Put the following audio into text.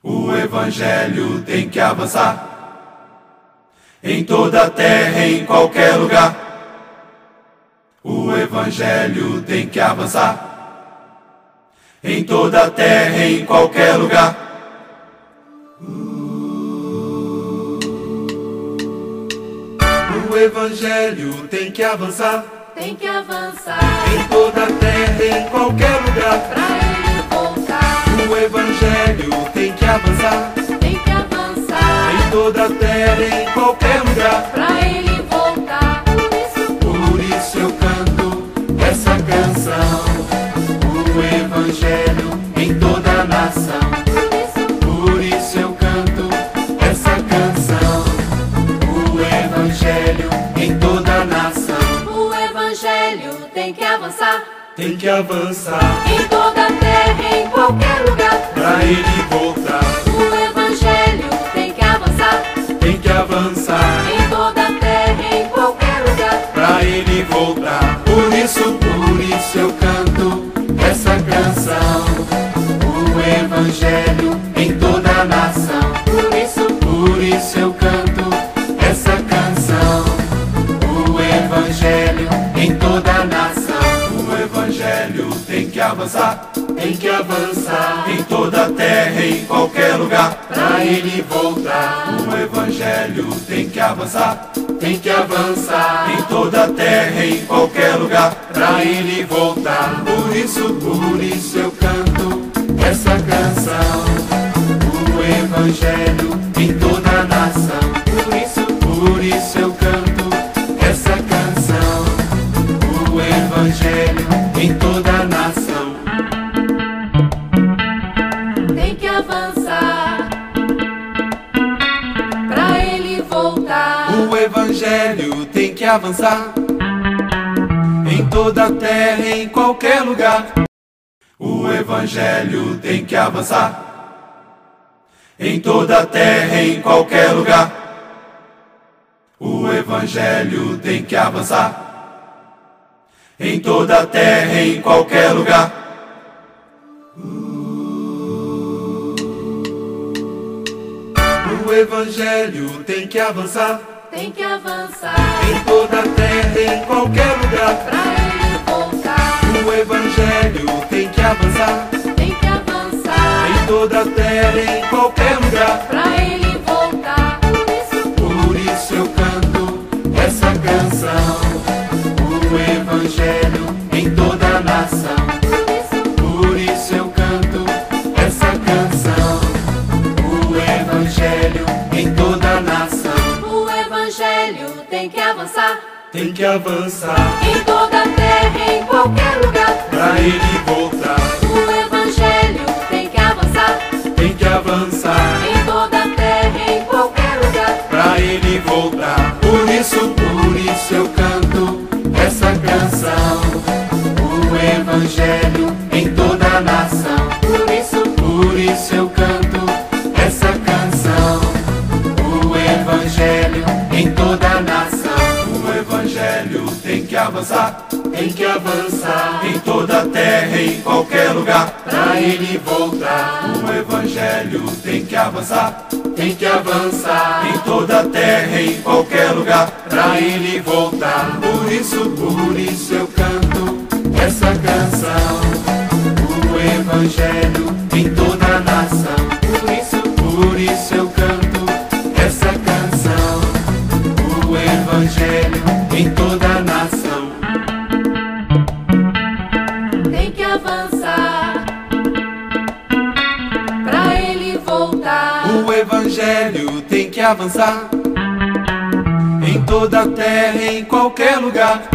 O Evangelho tem que avançar em toda a terra, em qualquer lugar. O Evangelho tem que avançar em toda a terra, em qualquer lugar. O Evangelho tem que avançar Tem que avançar em toda a terra, em qualquer lugar. pra ele voltar. O Evangelho tem que avançar Tem que avançar em toda a terra, em qualquer lugar. pra ele voltar. Por isso eu canto essa canção. O Evangelho em toda a nação. Por isso eu canto essa canção. O Evangelho em toda a nação. O Evangelho tem que avançar Tem que avançar em toda a terra, em qualquer lugar. pra ele voltar. O Evangelho tem que avançar Tem que avançar em toda a terra, em qualquer lugar. pra ele voltar. Por isso eu canto essa canção. O Evangelho em toda a nação. Por isso eu canto essa canção. O Evangelho em toda a nação. O Evangelho tem que avançar em toda a terra, em qualquer lugar, pra ele voltar. O Evangelho tem que avançar em toda a terra, em qualquer lugar, pra ele voltar. Por isso eu canto essa canção. O Evangelho em toda a nação. Por isso eu canto essa canção. O Evangelho em toda a nação. Tem que avançar pra ele voltar. O Evangelho tem que avançar em toda a terra, em qualquer lugar. O Evangelho tem que avançar em toda a terra, em qualquer lugar. O Evangelho tem que avançar em toda a terra, em qualquer lugar. O Evangelho tem que avançar Tem que avançar em toda a terra, em qualquer lugar. pra ele voltar. O Evangelho tem que avançar Tem que avançar em toda a terra, em qualquer lugar. pra ele voltar. Por isso eu canto essa canção. O Evangelho em toda a nação. Por isso eu canto essa canção. O Evangelho em toda a nação. O Evangelho tem que avançar Tem que avançar em toda a terra, em qualquer lugar. pra ele voltar. O Evangelho tem que avançar Tem que avançar em toda a terra, em qualquer lugar. pra ele voltar. Por isso eu canto essa canção. O Evangelho em toda a nação. Por isso eu canto essa canção. O Evangelho em toda a nação. O Evangelho tem que avançar em toda a terra, em qualquer lugar, pra ele voltar. O Evangelho tem que avançar em toda a terra, em qualquer lugar, pra ele voltar. Por isso eu canto essa canção. O Evangelho em toda a nação. Por isso eu canto essa canção. O Evangelho em toda a nação. Tem que avançar pra ele voltar. O Evangelho tem que avançar em toda a terra, em qualquer lugar.